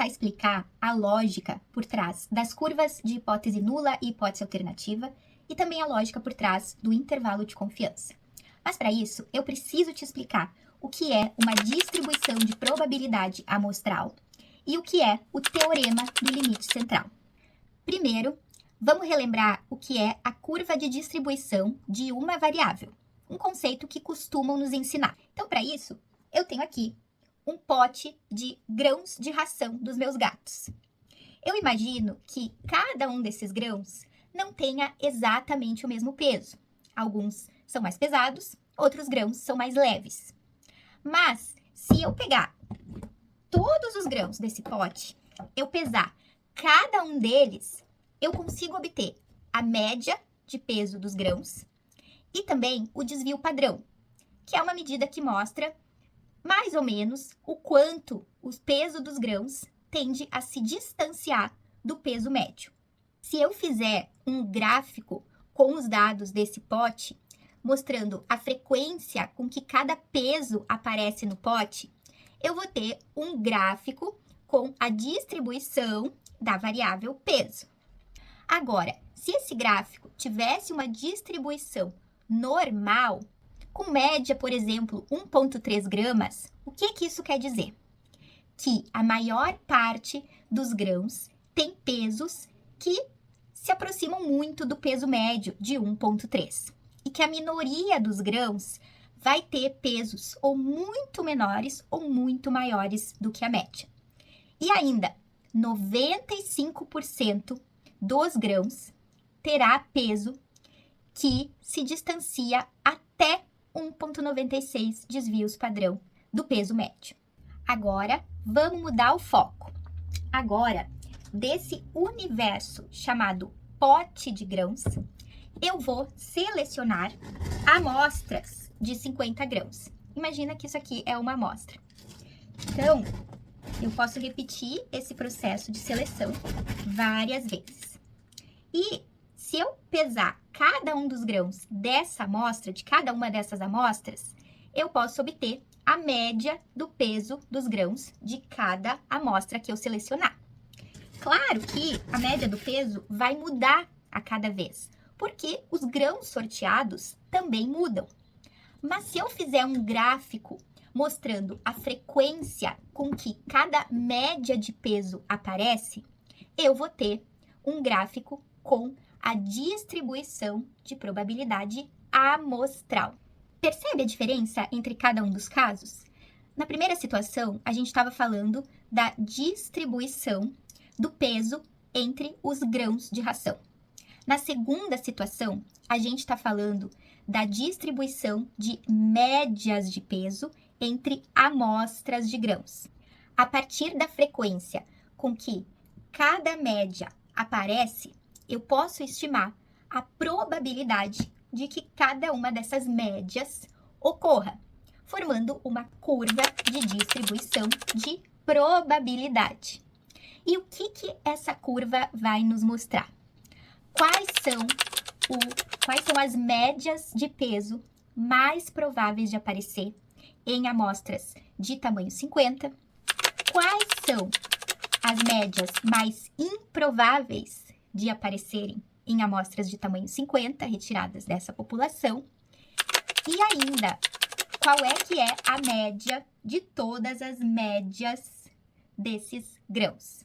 começar a explicar a lógica por trás das curvas de hipótese nula e hipótese alternativa e também a lógica por trás do intervalo de confiança. Mas para isso, eu preciso te explicar o que é uma distribuição de probabilidade amostral e o que é o teorema do limite central. Primeiro, vamos relembrar o que é a curva de distribuição de uma variável, um conceito que costumam nos ensinar. Então, para isso, eu tenho aqui um pote de grãos de ração dos meus gatos. Eu imagino que cada um desses grãos não tenha exatamente o mesmo peso. Alguns são mais pesados, outros grãos são mais leves. Mas, se eu pegar todos os grãos desse pote, eu pesar cada um deles, eu consigo obter a média de peso dos grãos e também o desvio padrão, que é uma medida que mostra mais ou menos o quanto o peso dos grãos tende a se distanciar do peso médio. Se eu fizer um gráfico com os dados desse pote, mostrando a frequência com que cada peso aparece no pote, eu vou ter um gráfico com a distribuição da variável peso. Agora, se esse gráfico tivesse uma distribuição normal, com média, por exemplo, 1,3 gramas, o que isso quer dizer? Que a maior parte dos grãos tem pesos que se aproximam muito do peso médio de 1,3. E que a minoria dos grãos vai ter pesos ou muito menores ou muito maiores do que a média. E ainda, 95% dos grãos terá peso que se distancia até 1,96 desvios padrão do peso médio. Agora, vamos mudar o foco. Agora, desse universo chamado pote de grãos, eu vou selecionar amostras de 50 grãos. Imagina que isso aqui é uma amostra. Então, eu posso repetir esse processo de seleção várias vezes. E se eu pesar cada um dos grãos dessa amostra, de cada uma dessas amostras, eu posso obter a média do peso dos grãos de cada amostra que eu selecionar. Claro que a média do peso vai mudar a cada vez, porque os grãos sorteados também mudam. Mas se eu fizer um gráfico mostrando a frequência com que cada média de peso aparece, eu vou ter um gráfico com a distribuição de probabilidade amostral. Percebe a diferença entre cada um dos casos? Na primeira situação, a gente estava falando da distribuição do peso entre os grãos de ração. Na segunda situação, a gente está falando da distribuição de médias de peso entre amostras de grãos. A partir da frequência com que cada média aparece, eu posso estimar a probabilidade de que cada uma dessas médias ocorra, formando uma curva de distribuição de probabilidade. E o que essa curva vai nos mostrar? Quais são as médias de peso mais prováveis de aparecer em amostras de tamanho 50? Quais são as médias mais improváveis de aparecerem em amostras de tamanho 50 retiradas dessa população? E ainda, qual é que é a média de todas as médias desses grãos?